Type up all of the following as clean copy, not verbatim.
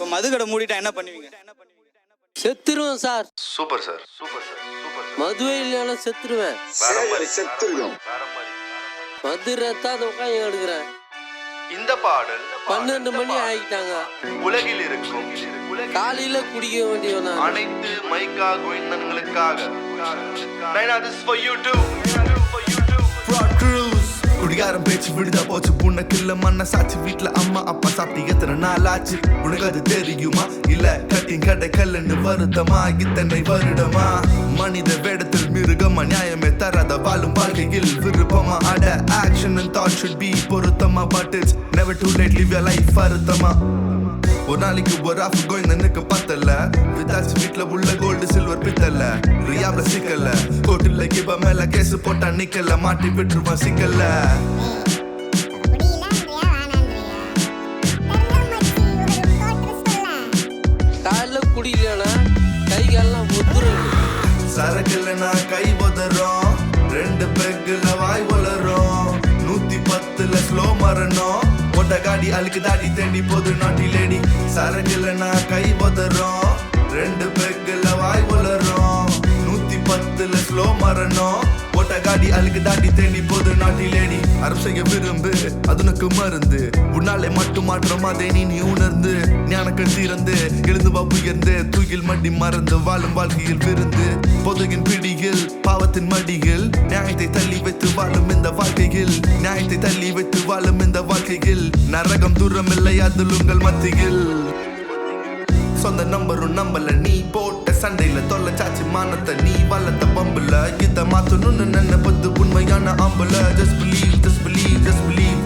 இப்போ மதுக்கடை மூடிட்டா என்ன பண்ணுவீங்க? செத்துருவேன் sir. Super sir, super sir, super sir. மதுவே இல்லைன்னா செத்துருவேன். மது ரத்தாத உட்காந்து எடுக்கிறேன். இந்த பாடல் 12 மணி ஆகிட்டாங்க. உலகில் இருக்கும் காலையில குடிக்க வேண்டியவன் அனைத்து மைக்கா கோயிந்தன்களுக்காக. குடிகாரம் பேச்சு விடுதா போச்சு. புண்ணக்கில்ல மண்ண சாச்சு. வீட்டுல அம்மா அப்பா சாப்பிட்டு எத்தனை நாள் ஆச்சு? உனக்கு அது தெரியுமா? இல்ல கட்டிங் கடை கல்லுன்னு வருத்தமா? இத்தனை வருடமா? மனித வேடத்தில் மிருகமா? நியாயமே தராத வாழும் வாழ்க்கையில் விருப்பமா? அட action and thought should be பொருத்தமா. But it's never too late, live your life வருத்தமா. ஒரு நாளைக்கு ஒரு ஆஃப் கோயிந்தனுக்கு பத்தல. விதாச்சு வீட்டுல உள்ள கோல்டு சில்வர் பித்தல. ரியாப்ல சிக்கல. கோட்டில கிப மேல கேசு போட்டா நிக்கல. மாட்டி விட்டுருவான் சிக்கல. காலைல குடிக்கலனா கைகள்லாம் முத்துரும். சரக்கு இல்லைனா கை உதறோம். 2 பெக்குல வாய் வளரும். 110ல ஸ்லோ மரணம். ஒட்ட காடி அழுக்கு தாடி தேடி போது நாட்டி லேடி. சரக்கு இல்லைனா கை உதறோம். 2 பெக்குல வாய் வளரும். 110ல ஸ்லோ மரணம். ஒட்ட காடி அழுக்கு தாடி தேடி போது நாட்டி லேடி. அறம் செய்ய விரும்பு, அதுனக்கு மருந்து. உன்னாலே மட்டும் மாற்றம் அதை நீ உணர்ந்து. ஞானக்கண் தீரந்து எழுந்து வா உயர்ந்து. தூயில் மடி மறந்து வாழும் வாழ்க்கையில் விருந்து. பொதுகின் பிடியில் பாவத்தின் மடியில் நியாயத்தை தள்ளி வைத்து வாழும் இந்த வாழ்க்கையில். நியாயத்தை தள்ளி வைத்து வாழும் இந்த வாழ்க்கையில். நரகம் தூரம் இல்லை அதில் உங்கள் மத்தியில். சொந்த நம்பரும் நம்பல. நீ போட்ட சண்டையில தொல்லை சாச்சி மானத்தை. நீ வளர்த்த பம்புல இத மாத்தணும்னு நினைப்பது உண்மையான ஆம்புல. Just believe, just believe, just believe.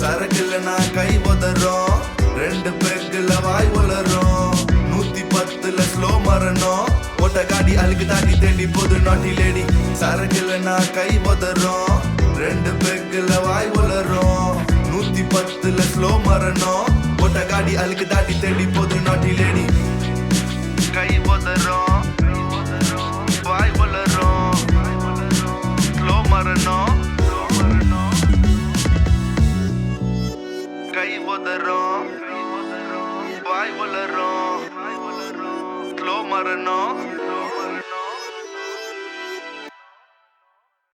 சரக்கு இல்லைனா கை உதறோம். 2 பெக்குல வாய் வளரும். 110ல ஸ்லோ மரணம். ஒட்ட காடி அழுக்கு தாண்டி தேடி போது நாட்டி லேடி. சரக்கு இல்லைனா கை உதறோம். 2 பெக்குல வாய் வளரும். 110ல ஸ்லோ மரணம். ஒட்ட காடி அழுக்கு தாண்டி தேடி போது நாட்டி லேடி. கை உதறோம். வாய் வளரும். ஸ்லோ மரணம். கை உதறோம். வாய் வளரும். ஸ்லோ மரணம்.